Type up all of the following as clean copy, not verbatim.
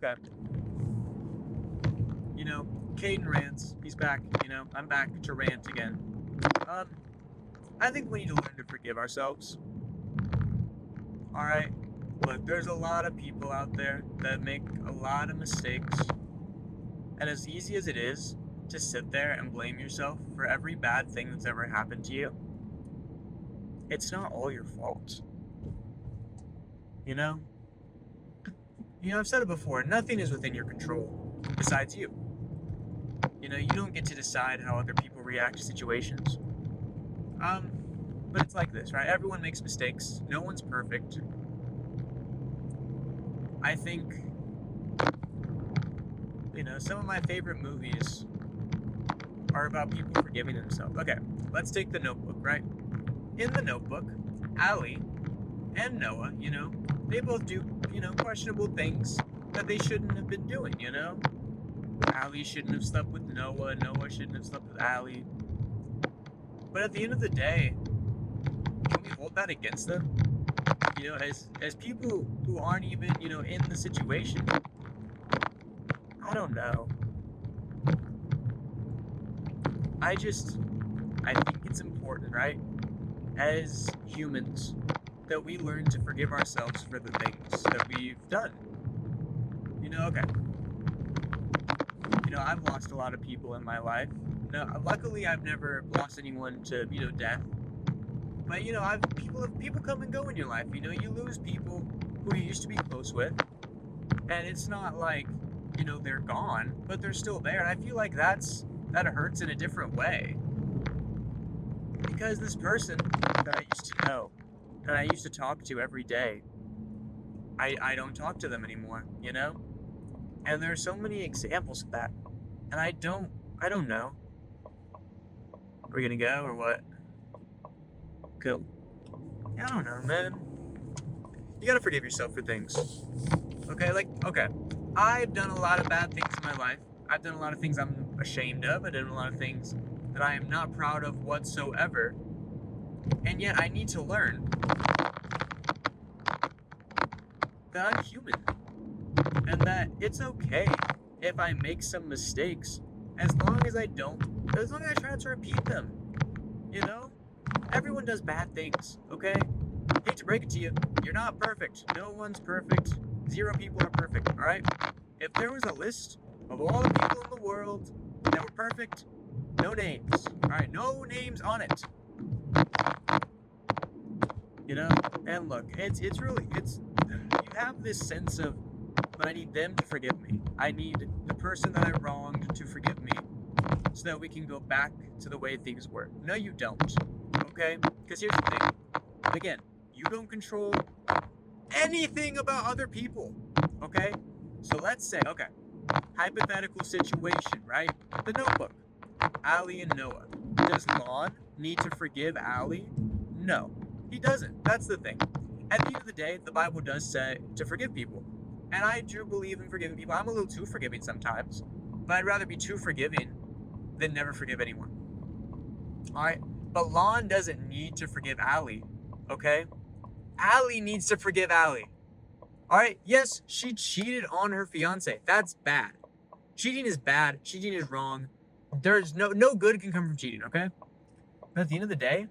okay. You know, Caden rants. He's back. I'm back to rant again. Um, I think we need to learn to forgive ourselves. All right. Look, there's a lot of people out there that make a lot of mistakes, and as easy as it is to sit there and blame yourself for every bad thing that's ever happened to you, it's not all your fault. You know? I've said it before, nothing is within your control besides you. You don't get to decide how other people react to situations. But it's like this, right? Everyone makes mistakes. No one's perfect. I think, some of my favorite movies are about people forgiving themselves. Okay, let's take The Notebook, right? In The Notebook, Allie and Noah, they both do, questionable things that they shouldn't have been doing, Allie shouldn't have slept with Noah. Noah shouldn't have slept with Allie. But at the end of the day, can we hold that against them? As people who aren't even, in the situation. I don't know. I think it's important, right? As humans, that we learn to forgive ourselves for the things that we've done. Okay. I've lost a lot of people in my life. Luckily, I've never lost anyone to, death. But, people come and go in your life. You lose people who you used to be close with. And it's not like, they're gone, but they're still there. And I feel like that hurts in a different way. Because this person that I used to know, that I used to talk to every day, I don't talk to them anymore, And there's so many examples of that. And I don't know. Are we gonna go or what? Cool. I don't know, man. You gotta forgive yourself for things. Okay, I've done a lot of bad things in my life. I've done a lot of things I'm ashamed of. I've done a lot of things that I am not proud of whatsoever. And yet I need to learn that I'm human. And that it's okay if I make some mistakes, as long as I try not to repeat them. Everyone does bad things, okay? Hate to break it to you, you're not perfect. No one's perfect. 0 people are perfect, alright? If there was a list of all the people in the world that were perfect, no names, alright? No names on it. And look, it's really, you have this sense of, but I need them to forgive me. I need the person that I wronged to forgive me so that we can go back to the way things were. No, you don't. Okay? Because here's the thing. Again, you don't control anything about other people. Okay? So let's say, hypothetical situation, right? The Notebook. Allie and Noah. Does Lon need to forgive Allie? No, he doesn't. That's the thing. At the end of the day, the Bible does say to forgive people. And I do believe in forgiving people. I'm a little too forgiving sometimes. But I'd rather be too forgiving than never forgive anyone. Alright? But Lon doesn't need to forgive Allie. Okay? Allie needs to forgive Allie. Alright? Yes, she cheated on her fiance. That's bad. Cheating is bad. Cheating is wrong. There's no good can come from cheating, okay? But at the end of the day,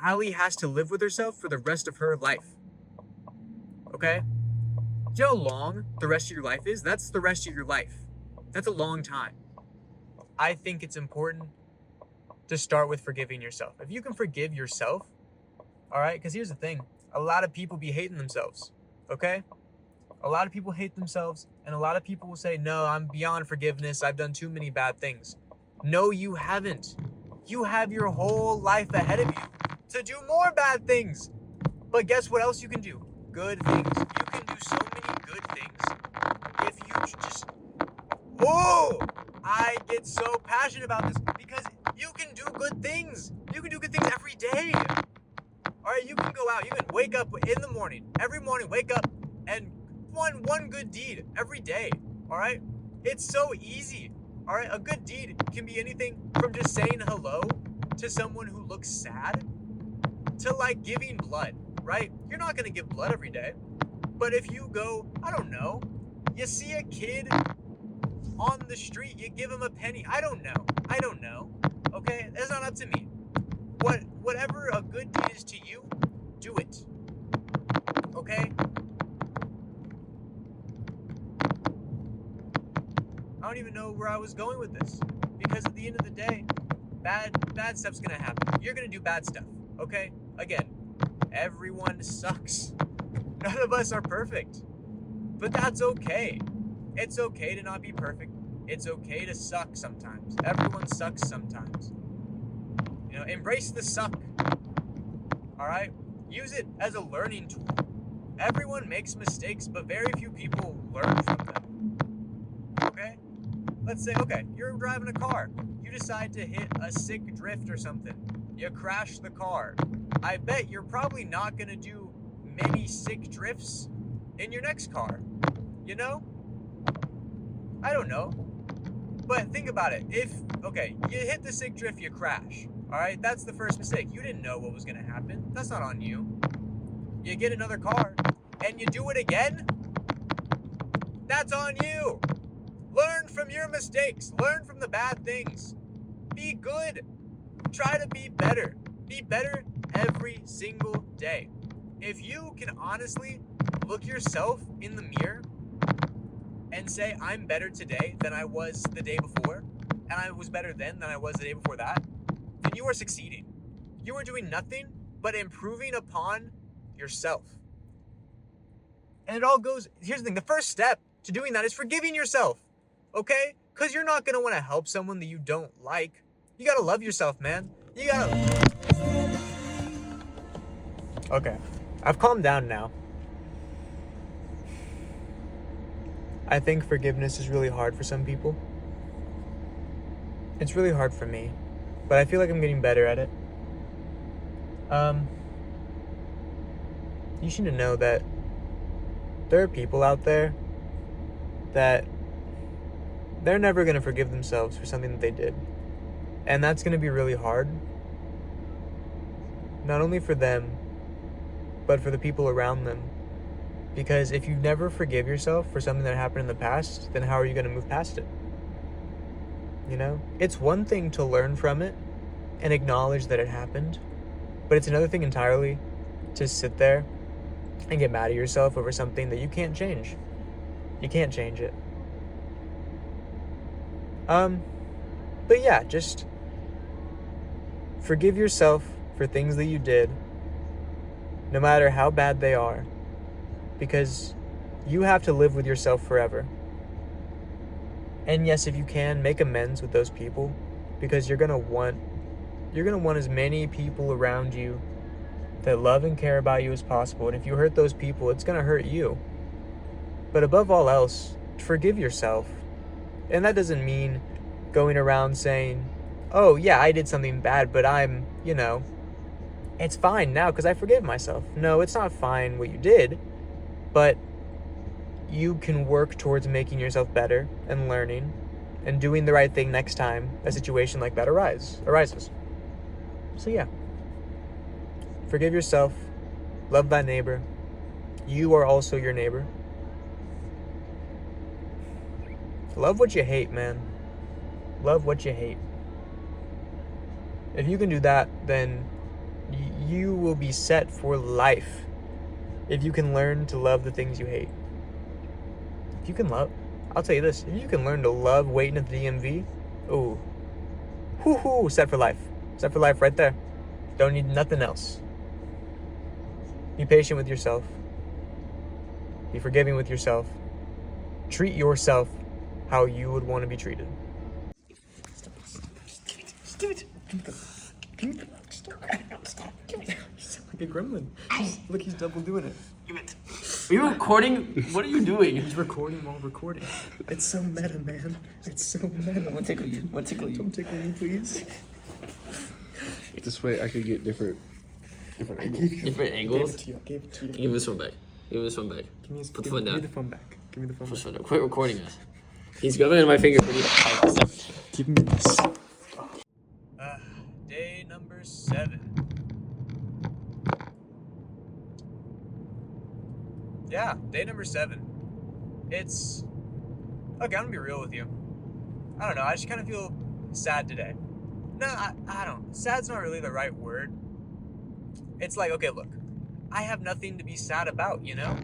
Allie has to live with herself for the rest of her life. Okay? Do you know how long the rest of your life is? That's the rest of your life. That's a long time. I think it's important to start with forgiving yourself. If you can forgive yourself, alright? Because here's the thing. A lot of people be hating themselves. Okay? A lot of people hate themselves, and a lot of people will say, no, I'm beyond forgiveness. I've done too many bad things. No, you haven't. You have your whole life ahead of you to do more bad things. But guess what else you can do? Good things. You can do so many good things if you just... Oh! I get so passionate about this because you can do good things. You can do good things every day. Alright, you can go out. You can wake up in the morning. Every morning, wake up and one good deed every day. Alright? It's so easy. Alright? A good deed can be anything from just saying hello to someone who looks sad to like giving blood. Right? You're not going to give blood every day. But if you go, I don't know, You see a kid on the street, you give him a penny. I don't know. Okay? That's not up to me. Whatever a good deed is to you, do it. Okay? I don't even know where I was going with this. Because at the end of the day, bad stuff's gonna happen. You're gonna do bad stuff. Okay? Again, everyone sucks. None of us are perfect. But that's okay. It's okay to not be perfect. It's okay to suck sometimes. Everyone sucks sometimes. You know, embrace the suck. Alright? Use it as a learning tool. Everyone makes mistakes, but very few people learn from them. Okay? Let's say, okay, you're driving a car. You decide to hit a sick drift or something. You crash the car. I bet you're probably not going to do many sick drifts in your next car. You know? I don't know. But think about it. Okay, you hit the sick drift, you crash. Alright, that's the first mistake. You didn't know what was going to happen. That's not on you. You get another car, and you do it again? That's on you. Learn from your mistakes. Learn from the bad things. Be good. Try to be better. Be better every single day. If you can honestly look yourself in the mirror and say, I'm better today than I was the day before, and I was better then than I was the day before that, then you are succeeding. You are doing nothing but improving upon yourself. And it all goes, here's the thing, the first step to doing that is forgiving yourself, okay? Because you're not going to want to help someone that you don't like. You got to love yourself, man. You got to... Okay, I've calmed down now. I think forgiveness is really hard for some people. It's really hard for me, but I feel like I'm getting better at it. You should know that there are people out there that they're never going to forgive themselves for something that they did. And that's going to be really hard. Not only for them, but for the people around them. Because if you never forgive yourself for something that happened in the past, then how are you going to move past it? You know? It's one thing to learn from it and acknowledge that it happened, but it's another thing entirely to sit there and get mad at yourself over something that you can't change. You can't change it. But yeah, just forgive yourself for things that you did, no matter how bad they are, because you have to live with yourself forever. And yes, if you can, make amends with those people, because you're gonna want as many people around you that love and care about you as possible. And if you hurt those people, it's gonna hurt you. But above all else, forgive yourself. And that doesn't mean going around saying, oh yeah, I did something bad, but I'm, it's fine now because I forgive myself. No, it's not fine what you did, but you can work towards making yourself better and learning and doing the right thing next time a situation like that arises. So yeah, forgive yourself, love thy neighbor. You are also your neighbor. Love what you hate, man. Love what you hate. If you can do that, then you will be set for life. If you can learn to love the things you hate. If you can I'll tell you this, if you can learn to love waiting at the DMV, ooh, whoo-hoo, set for life. Set for life right there. Don't need nothing else. Be patient with yourself. Be forgiving with yourself. Treat yourself how you would want to be treated. Give it. Stop. Like a gremlin. Look, he's double doing it. Give it. Are you recording? What are you doing? He's recording while recording. It's so meta, man. It's so meta. What tickle you? What tickle you? Don't tickle me, please. This way I could get different angles. Different angles? I gave it to you. Give me this one back. Give me this one back. Put the phone down. Give me the phone back. Give me the phone Put the back. phone down. Quit recording us. He's grabbing in my finger. Give me this. Day number 7. Yeah, day number 7. it's okay. I'm gonna be real with you. I don't know. I just kind of feel sad today. No, I don't. Sad's not really the right word. It's like, okay, look, I have nothing to be sad about, you know?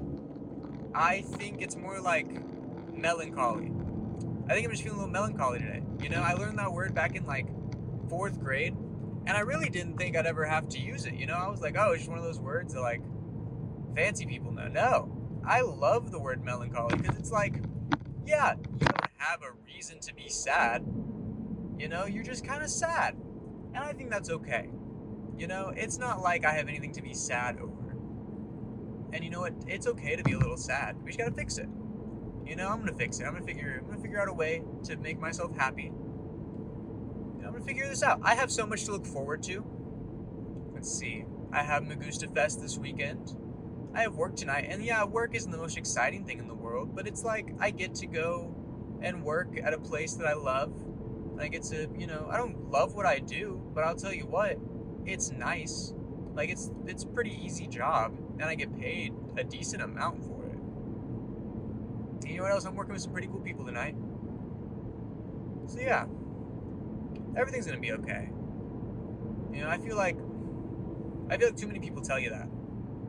I think it's more like melancholy. I think I'm just feeling a little melancholy today. You know, I learned that word back in like 4th grade, and I really didn't think I'd ever have to use it. You know, I was like, oh, it's just one of those words that like fancy people know. No, I love the word melancholy because it's like, yeah, you don't have a reason to be sad. You know, you're just kind of sad. And I think that's okay. You know, it's not like I have anything to be sad over. And you know what? It's okay to be a little sad. We just gotta fix it. You know, I'm gonna fix it. I'm gonna figure out a way to make myself happy. And I'm gonna figure this out. I have so much to look forward to. Let's see. I have Magusta Fest this weekend. I have work tonight. And yeah, work isn't the most exciting thing in the world, but it's like I get to go and work at a place that I love. I get to, you know, I don't love what I do, but I'll tell you what, it's nice. Like it's a pretty easy job, and I get paid a decent amount for it. And you know what else? I'm working with some pretty cool people tonight. So yeah, everything's gonna be okay. You know, I feel like too many people tell you that.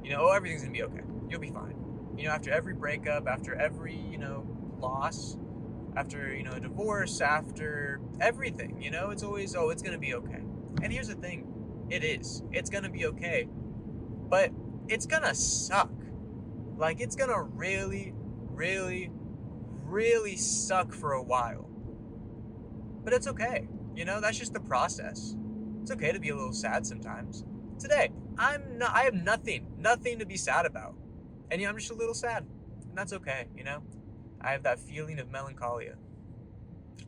You know, oh, everything's gonna be okay. You'll be fine. You know, after every breakup, after every, you know, loss, after, you know, a divorce, after everything, you know, it's always, oh, it's gonna be okay. And here's the thing, it is. It's gonna be okay. But it's gonna suck. Like, it's gonna really, really, really suck for a while. But it's okay. You know, that's just the process. It's okay to be a little sad sometimes. Today, I have nothing to be sad about. And you know, I'm just a little sad. And that's okay, you know? I have that feeling of melancholia.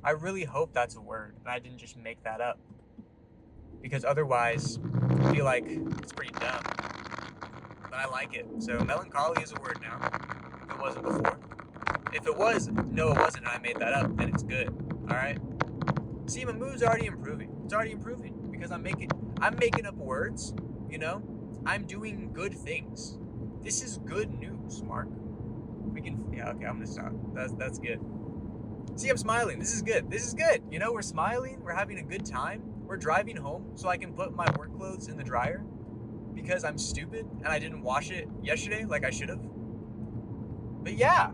I really hope that's a word, and I didn't just make that up. Because otherwise, I feel like it's pretty dumb. But I like it. So melancholy is a word now. If it wasn't before. If it was, no it wasn't, and I made that up, then it's good. Alright? See, my mood's already improving. It's already improving. Because I'm making up words, you know? I'm doing good things. This is good news, Mark. Yeah, okay, I'm gonna stop. That's good. See, I'm smiling. This is good. This is good. You know, we're smiling. We're having a good time. We're driving home so I can put my work clothes in the dryer because I'm stupid and I didn't wash it yesterday like I should have. But yeah.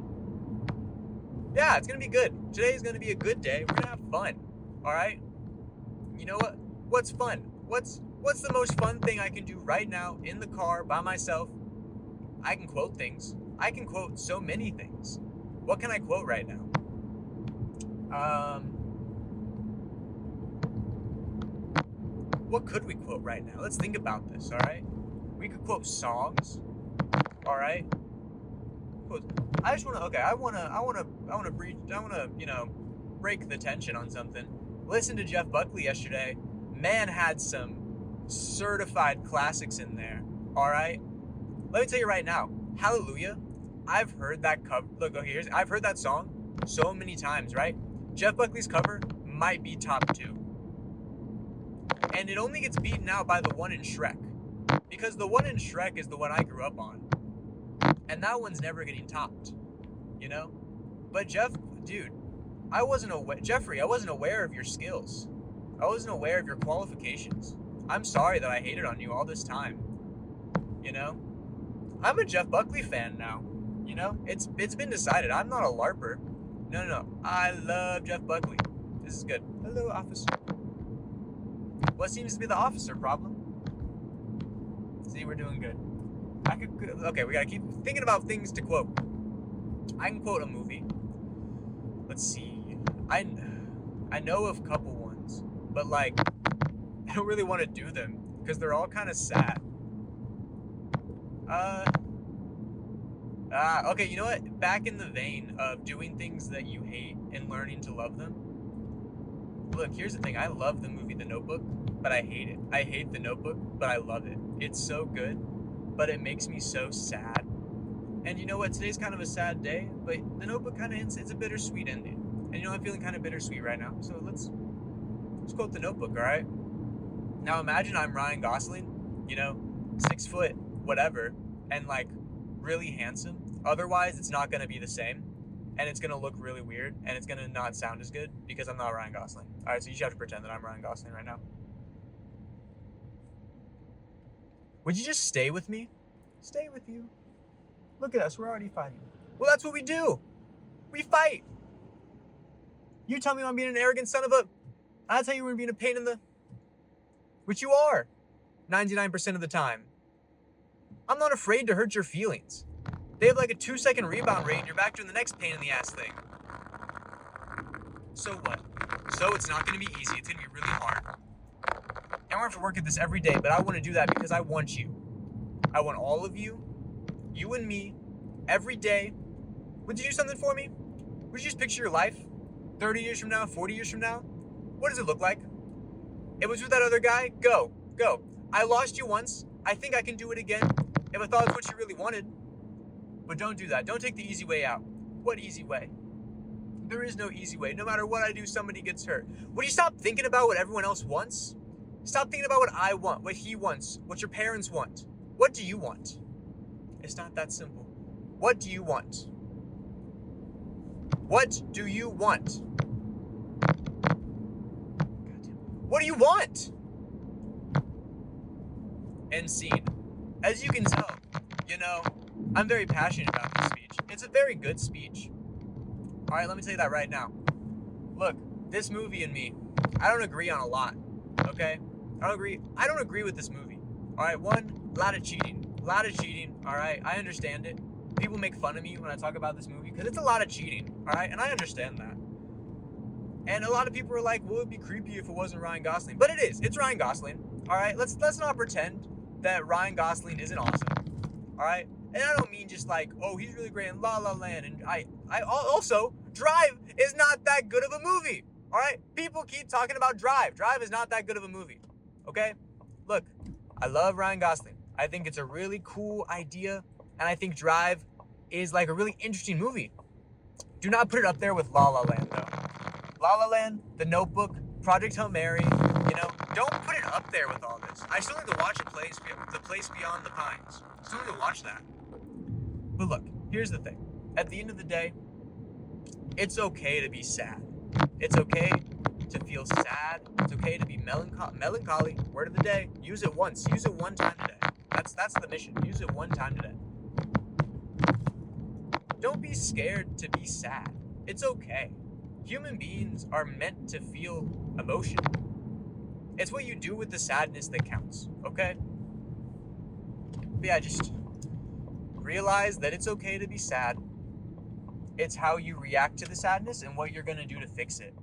Yeah, it's gonna be good. Today is gonna be a good day. We're gonna have fun. Alright? You know what? What's fun? What's the most fun thing I can do right now in the car by myself? I can quote things. I can quote so many things. What can I quote right now? What could we quote right now? Let's think about this, alright? We could quote songs, alright? I just wanna, okay, I wanna, you know, break the tension on something. Listen to Jeff Buckley yesterday. Man had some certified classics in there, alright? Let me tell you right now, Hallelujah. I've heard that cover. Look, okay, I've heard that song so many times, right? Jeff Buckley's cover might be top 2. And it only gets beaten out by the one in Shrek. Because the one in Shrek is the one I grew up on. And that one's never getting topped. You know? But dude, Jeffrey, I wasn't aware of your skills. I wasn't aware of your qualifications. I'm sorry that I hated on you all this time. You know? I'm a Jeff Buckley fan now. You know, it's been decided. I'm not a LARPer. No. I love Jeff Buckley. This is good. Hello, officer. What seems to be the officer problem? See, we're doing good. Okay, we gotta keep thinking about things to quote. I can quote a movie. Let's see. I know of a couple ones, but like, I don't really want to do them because they're all kind of sad. Okay, you know what? Back in the vein of doing things that you hate and learning to love them. Look, here's the thing. I love the movie The Notebook, but I hate it. I hate The Notebook, but I love it. It's so good, but it makes me so sad. And you know what? Today's kind of a sad day, but The Notebook kind of it's a bittersweet ending. And you know, I'm feeling kind of bittersweet right now. So let's quote The Notebook, all right? Now imagine I'm Ryan Gosling, you know, 6 foot, whatever, and like really handsome. Otherwise, it's not going to be the same. and it's gonna look really weird, and it's gonna not sound as good because I'm not Ryan Gosling. All right, so you should have to pretend that I'm Ryan Gosling right now. Would you just stay with me? Stay with you. Look at us, we're already fighting. Well, that's what we do. We fight. You tell me I'm being an arrogant son of a... I tell you we're being a pain in the... Which you are. 99% of the time. I'm not afraid to hurt your feelings. They have like a 2-second rebound rate and you're back doing the next pain in the ass thing. So what? So it's not going to be easy. It's going to be really hard. And we're going to have to work at this every day, but I want to do that because I want you. I want all of you, you and me, every day. Would you do something for me? Would you just picture your life? 30 years from now, 40 years from now? What does it look like? It was with that other guy? Go. I lost you once. I think I can do it again. If I thought it's what you really wanted. But don't do that. Don't take the easy way out. What easy way? There is no easy way. No matter what I do, somebody gets hurt. Would you stop thinking about what everyone else wants? Stop thinking about what I want, what he wants, what your parents want. What do you want? It's not that simple. What do you want? What do you want? What do you want? End scene. As you can tell, I'm very passionate about this speech. It's a very good speech. All right, let me tell you that right now. Look, this movie and me, I don't agree on a lot, okay? I don't agree with this movie. All right, one, a lot of cheating, all right? I understand it. People make fun of me when I talk about this movie because it's a lot of cheating, all right? And I understand that. And a lot of people are like, well, it'd be creepy if it wasn't Ryan Gosling. But it is. It's Ryan Gosling, all right? Let's not pretend that Ryan Gosling isn't awesome, all right? And I don't mean just like, oh, he's really great in La La Land. And I also, Drive is not that good of a movie, all right? People keep talking about Drive. Drive is not that good of a movie, okay? Look, I love Ryan Gosling. I think it's a really cool idea. And I think Drive is like a really interesting movie. Do not put it up there with La La Land, though. La La Land, The Notebook, Project Hail Mary, don't put it up there with all this. I still need to watch The Place Beyond the Pines. I still need to watch that. But look, here's the thing. At the end of the day, it's okay to be sad. It's okay to feel sad. It's okay to be melancholy. Word of the day, use it once. Use it one time today. That's the mission. Use it one time today. Don't be scared to be sad. It's okay. Human beings are meant to feel emotion. It's what you do with the sadness that counts, okay? But yeah, just realize that it's okay to be sad. It's how you react to the sadness and what you're gonna do to fix it.